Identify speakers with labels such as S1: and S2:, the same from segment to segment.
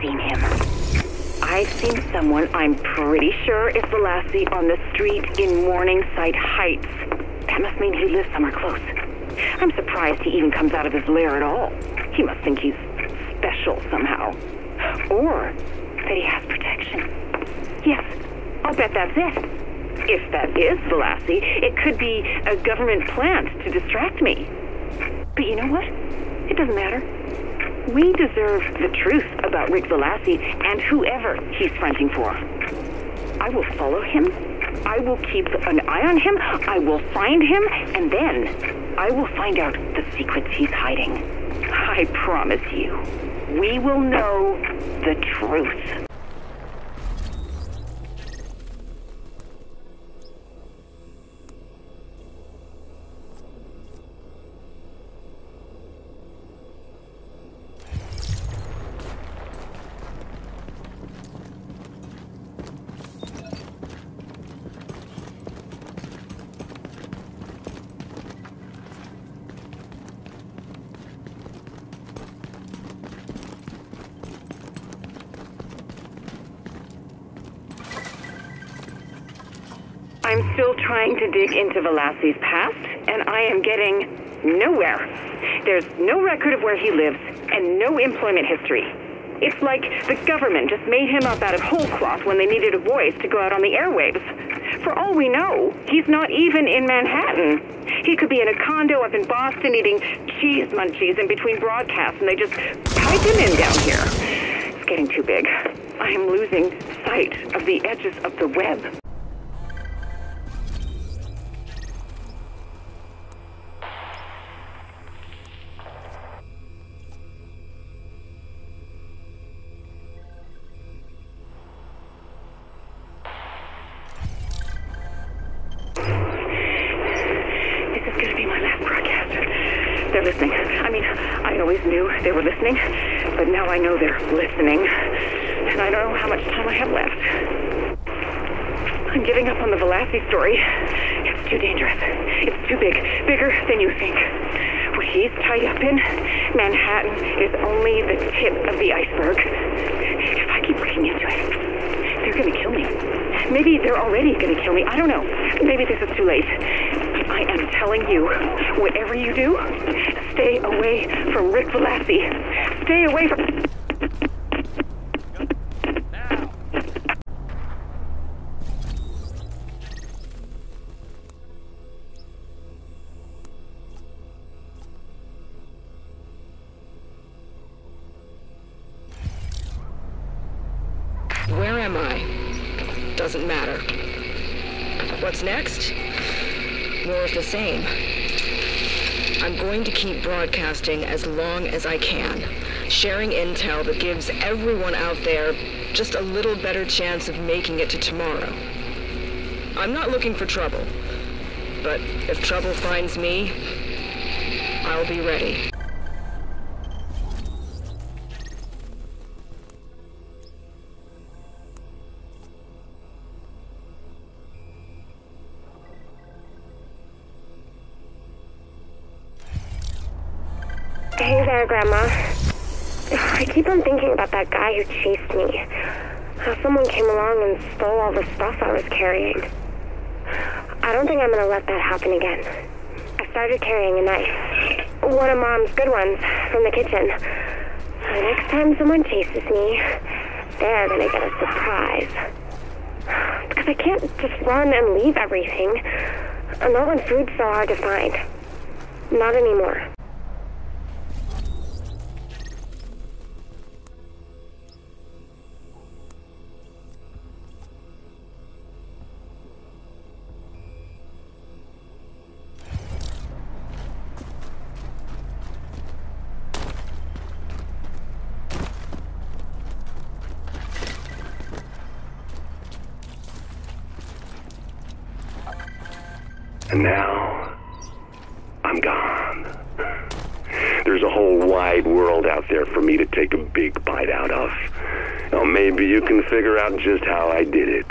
S1: seen him. I've seen someone I'm pretty sure is Velassi on the street in Morningside Heights. That must mean he lives somewhere close. I'm surprised he even comes out of his lair at all. He must think he's special somehow. Or that he has protection. Yes, I'll bet that's it. If that is Velassi, it could be a government plant to distract me. But you know what? It doesn't matter. We deserve the truth about Rick Velassi and whoever he's fronting for. I will follow him. I will keep an eye on him. I will find him. And then I will find out the secrets he's hiding. I promise you, we will know the truth. I'm still trying to dig into Velassi's past, and I am getting nowhere. There's no record of where he lives, and no employment history. It's like the government just made him up out of whole cloth when they needed a voice to go out on the airwaves. For all we know, he's not even in Manhattan. He could be in a condo up in Boston eating cheese munchies in between broadcasts, and they just pipe him in down here. It's getting too big. I am losing sight of the edges of the web. They're listening. I mean, I always knew they were listening, but now I know they're listening. And I don't know how much time I have left. I'm giving up on the Velassi story. It's too dangerous. It's too big. Bigger than you think. What he's tied up in, Manhattan is only the tip of the iceberg. If I keep breaking into it, they're going to kill me. Maybe they're already going to kill me. I don't know. Maybe this is too late. I am telling you, whatever you do, stay away from Rick Velassi. Stay away from... Now.
S2: Where am I? Doesn't matter. What's next? More of the same. I'm going to keep broadcasting as long as I can, sharing intel that gives everyone out there just a little better chance of making it to tomorrow. I'm not looking for trouble, but if trouble finds me, I'll be ready.
S3: Hey there, Grandma. I keep on thinking about that guy who chased me. How someone came along and stole all the stuff I was carrying. I don't think I'm gonna let that happen again. I started carrying a knife. One of Mom's good ones from the kitchen. The next time someone chases me, they're gonna get a surprise. Because I can't just run and leave everything. Not when food's so hard to find. Not anymore.
S4: And now, I'm gone. There's a whole wide world out there for me to take a big bite out of. Now, maybe you can figure out just how I did it.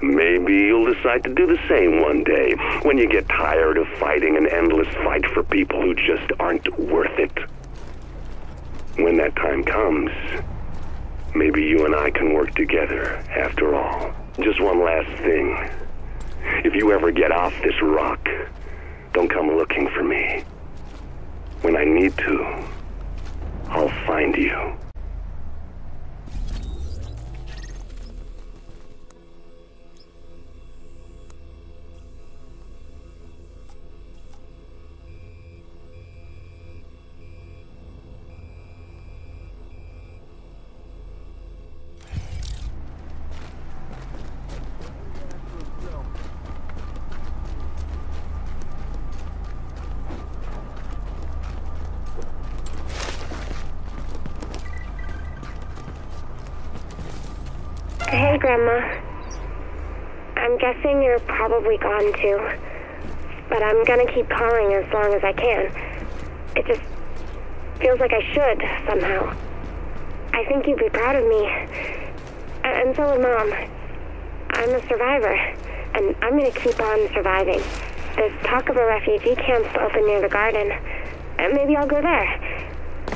S4: Maybe you'll decide to do the same one day, when you get tired of fighting an endless fight for people who just aren't worth it. When that time comes, Maybe you and I can work together, after all. Just one last thing. If you ever get off this rock, don't come looking for me. When I need to, I'll find you.
S3: Hey, Grandma. I'm guessing you're probably gone too, but I'm gonna keep calling as long as I can. It just feels like I should, somehow. I think you'd be proud of me. And so would Mom. I'm a survivor, and I'm gonna keep on surviving. There's talk of a refugee camp open near the garden. Maybe I'll go there.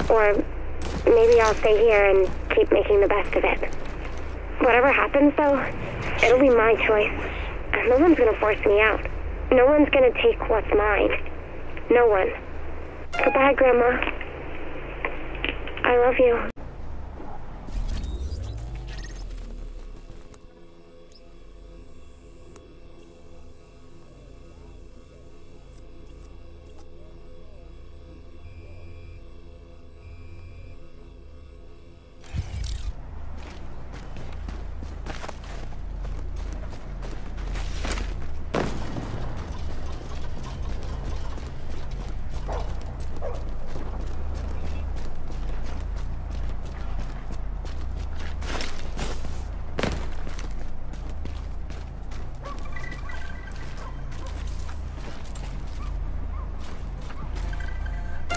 S3: Or maybe I'll stay here and keep making the best of it. Whatever happens, though, it'll be my choice. No one's gonna force me out. No one's gonna take what's mine. No one. Goodbye, Grandma. I love you.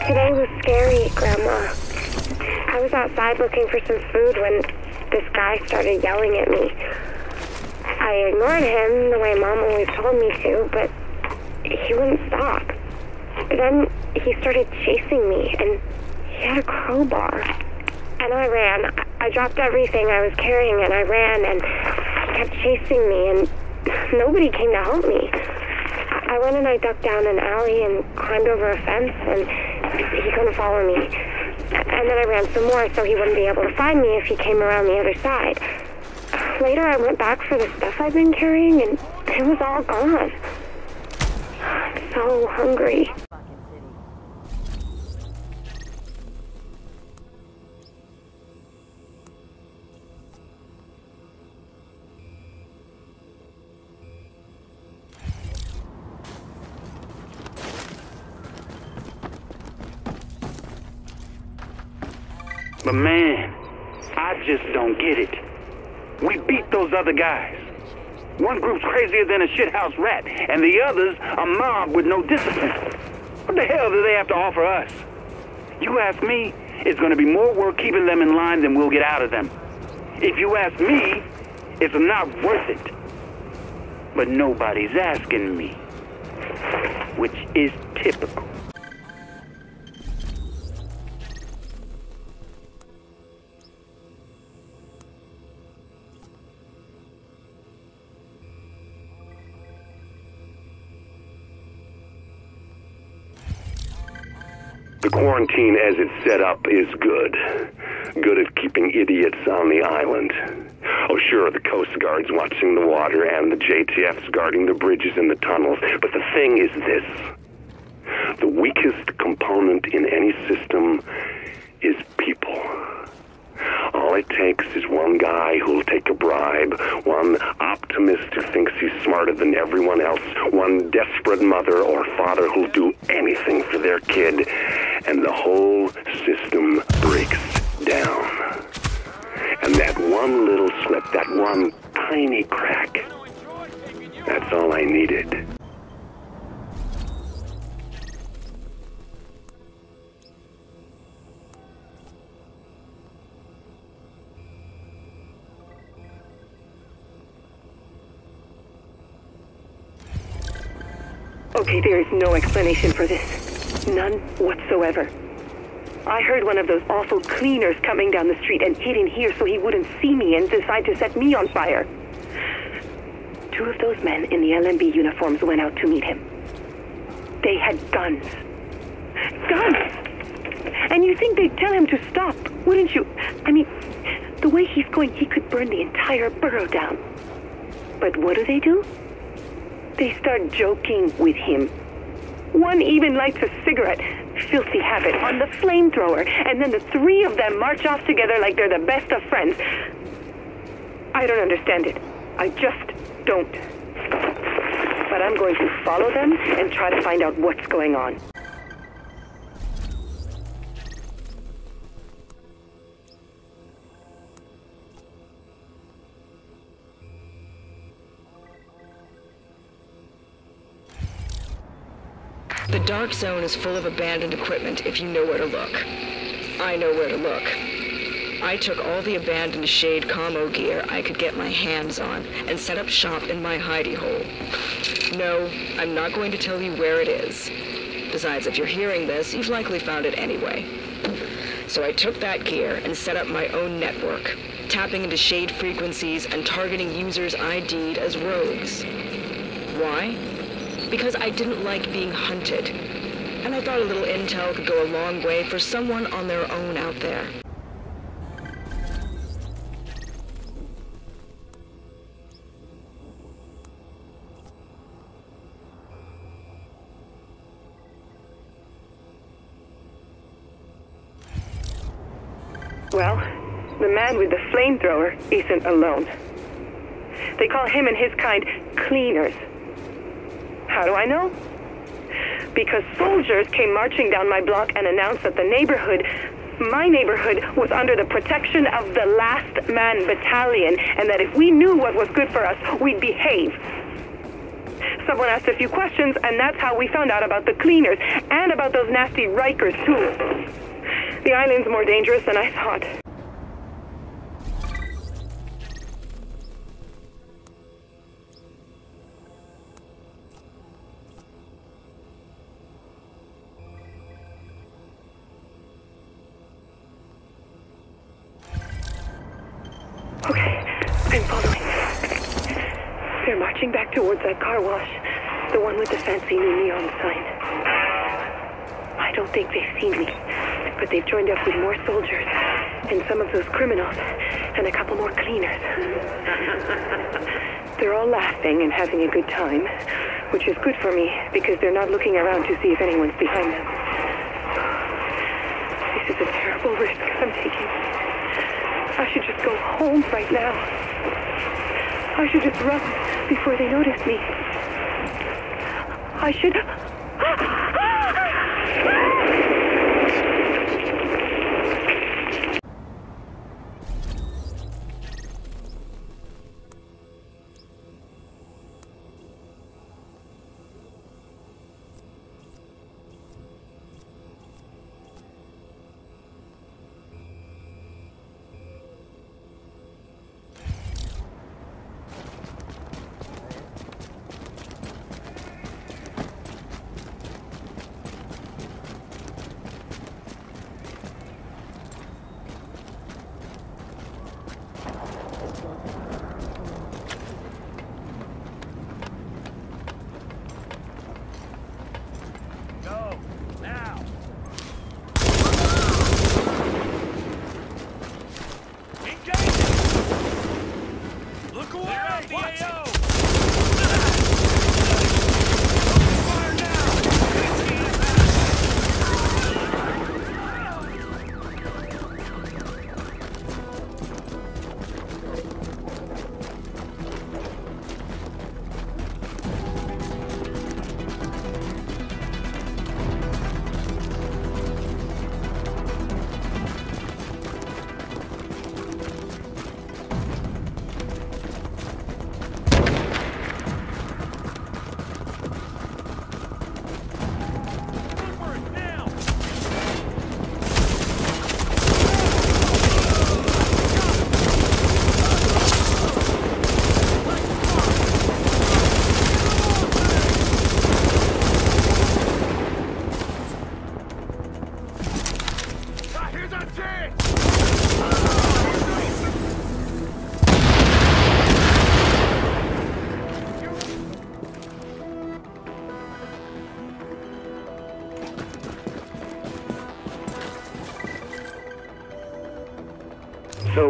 S3: Today was scary, Grandma. I was outside looking for some food when this guy started yelling at me. I ignored him the way Mom always told me to, but he wouldn't stop. Then he started chasing me, and he had a crowbar. And I ran. I dropped everything I was carrying, and I ran, and he kept chasing me, and nobody came to help me. I went and I ducked down an alley and climbed over a fence, and he couldn't follow me. And then I ran some more so he wouldn't be able to find me if he came around the other side. Later I went back for the stuff I'd been carrying, and it was all gone. I'm so hungry.
S5: But man, I just don't get it. We beat those other guys. One group's crazier than a shithouse rat, and the others a mob with no discipline. What the hell do they have to offer us? You ask me, it's gonna be more work keeping them in line than we'll get out of them. If you ask me, it's not worth it. But nobody's asking me, which is typical.
S4: The quarantine as it's set up is good. Good at keeping idiots on the island. Oh, sure, the Coast Guard's watching the water and the JTF's guarding the bridges and the tunnels. But the thing is this. The weakest component in any system is people. All it takes is one guy who'll take a bribe, one optimist who thinks he's smarter than everyone else, one desperate mother or father who'll do anything for their kid, and the whole system breaks down. And that one little slip, that one tiny crack, that's all I needed.
S1: Okay, there is no explanation for this. None whatsoever. I heard one of those awful cleaners coming down the street and hid in here so he wouldn't see me and decide to set me on fire. 2 of those men in the LMB uniforms went out to meet him. They had guns. Guns! And you think they'd tell him to stop, wouldn't you? I mean, the way he's going, he could burn the entire borough down. But what do? They start joking with him. One even lights a cigarette, filthy habit, on the flamethrower, and then the 3 of them march off together like they're the best of friends. I don't understand it. I just don't. But I'm going to follow them and try to find out what's going on.
S2: The dark zone is full of abandoned equipment if you know where to look. I know where to look. I took all the abandoned Shade commo gear I could get my hands on and set up shop in my hidey hole. No, I'm not going to tell you where it is. Besides, if you're hearing this, you've likely found it anyway. So I took that gear and set up my own network, tapping into Shade frequencies and targeting users ID'd as rogues. Why? Because I didn't like being hunted, and I thought a little intel could go a long way for someone on their own out there.
S1: Well, the man with the flamethrower isn't alone. They call him and his kind cleaners. How do I know? Because soldiers came marching down my block and announced that my neighborhood, was under the protection of the Last Man Battalion, and that if we knew what was good for us, we'd behave. Someone asked a few questions, and that's how we found out about the cleaners, and about those nasty Rikers, too. The island's more dangerous than I thought. I'm following. They're marching back towards that car wash, the one with the fancy new neon sign. I don't think they've seen me, but they've joined up with more soldiers, and some of those criminals, and a couple more cleaners. They're all laughing and having a good time, which is good for me, because they're not looking around to see if anyone's behind them. This is a terrible risk I'm taking. I should just go home right now. I should just run before they notice me. I should...
S5: So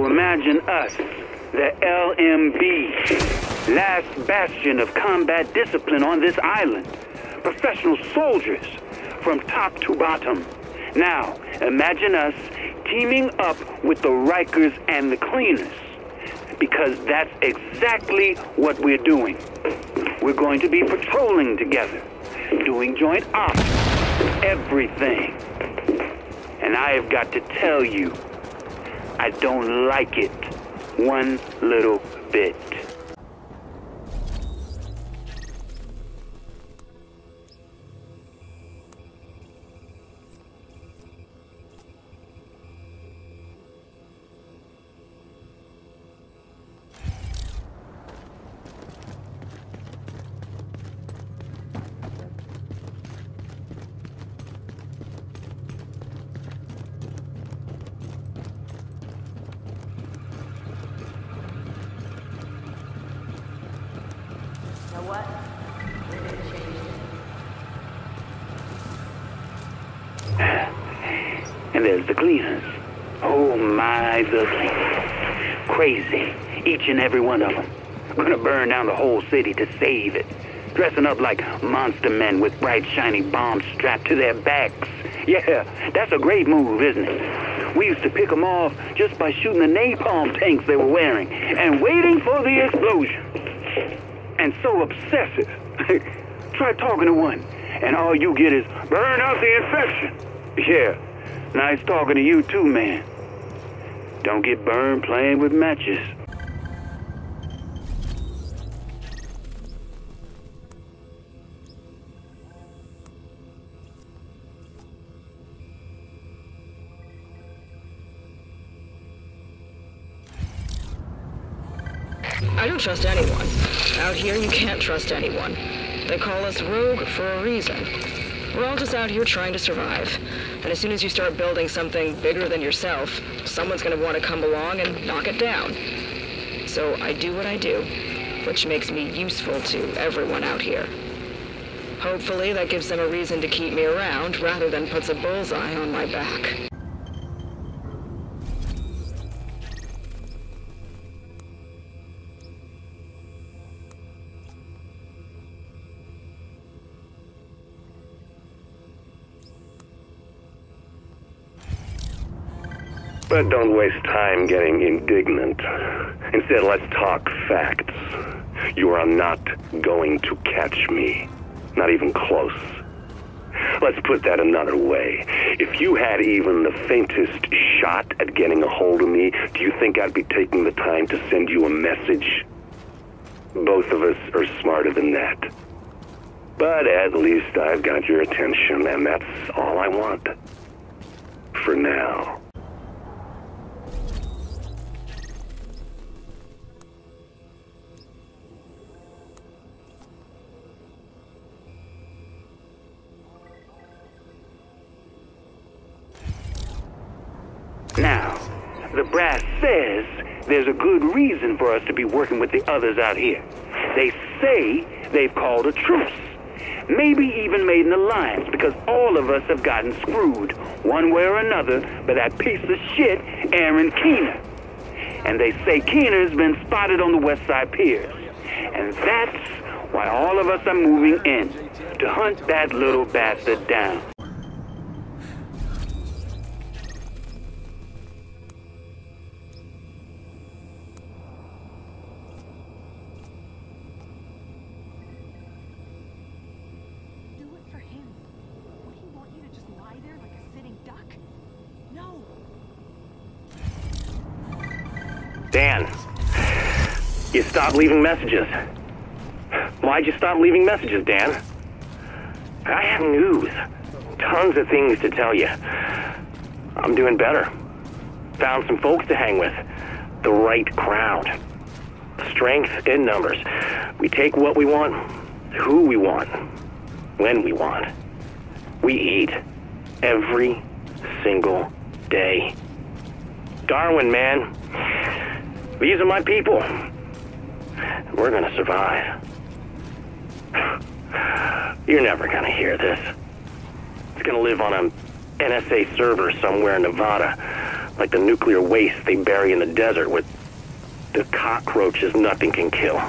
S5: imagine us, the LMB, last bastion of combat discipline on this island. Professional soldiers from top to bottom. Now, imagine us teaming up with the Rikers and the Cleaners. Because that's exactly what we're doing. We're going to be patrolling together, doing joint ops, everything. And I have got to tell you, I don't like it one little bit. And there's the Cleaners. Oh my, the Cleaners. Crazy. Each and every one of them. Gonna burn down the whole city to save it. Dressing up like monster men with bright shiny bombs strapped to their backs. Yeah, that's a great move, isn't it? We used to pick them off just by shooting the napalm tanks they were wearing and waiting for the explosion. And so obsessive. Try talking to one, and all you get is, burn out the infection. Yeah, nice talking to you too, man. Don't get burned playing with matches.
S2: I don't trust anyone. Out here, you can't trust anyone. They call us rogue for a reason. We're all just out here trying to survive. And as soon as you start building something bigger than yourself, someone's gonna want to come along and knock it down. So I do what I do, which makes me useful to everyone out here. Hopefully that gives them a reason to keep me around rather than puts a bullseye on my back.
S4: But don't waste time getting indignant. Instead, let's talk facts. You are not going to catch me. Not even close. Let's put that another way. If you had even the faintest shot at getting a hold of me, do you think I'd be taking the time to send you a message? Both of us are smarter than that. But at least I've got your attention, and that's all I want. For now.
S5: Now, the brass says there's a good reason for us to be working with the others out here. They say they've called a truce. Maybe even made an alliance because all of us have gotten screwed, one way or another, by that piece of shit, Aaron Keener. And they say Keener's been spotted on the West Side Piers. And that's why all of us are moving in, to hunt that little bastard down.
S6: Dan, you stopped leaving messages. Why'd you stop leaving messages, Dan? I have news. Tons of things to tell you. I'm doing better. Found some folks to hang with. The right crowd. Strength in numbers. We take what we want, who we want, when we want. We eat every single day. Darwin, man. These are my people. We're gonna survive. You're never gonna hear this. It's gonna live on an NSA server somewhere in Nevada, like the nuclear waste they bury in the desert with the cockroaches nothing can kill.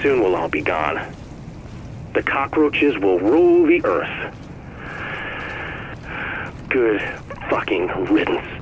S6: Soon we'll all be gone. The cockroaches will rule the earth. Good fucking riddance.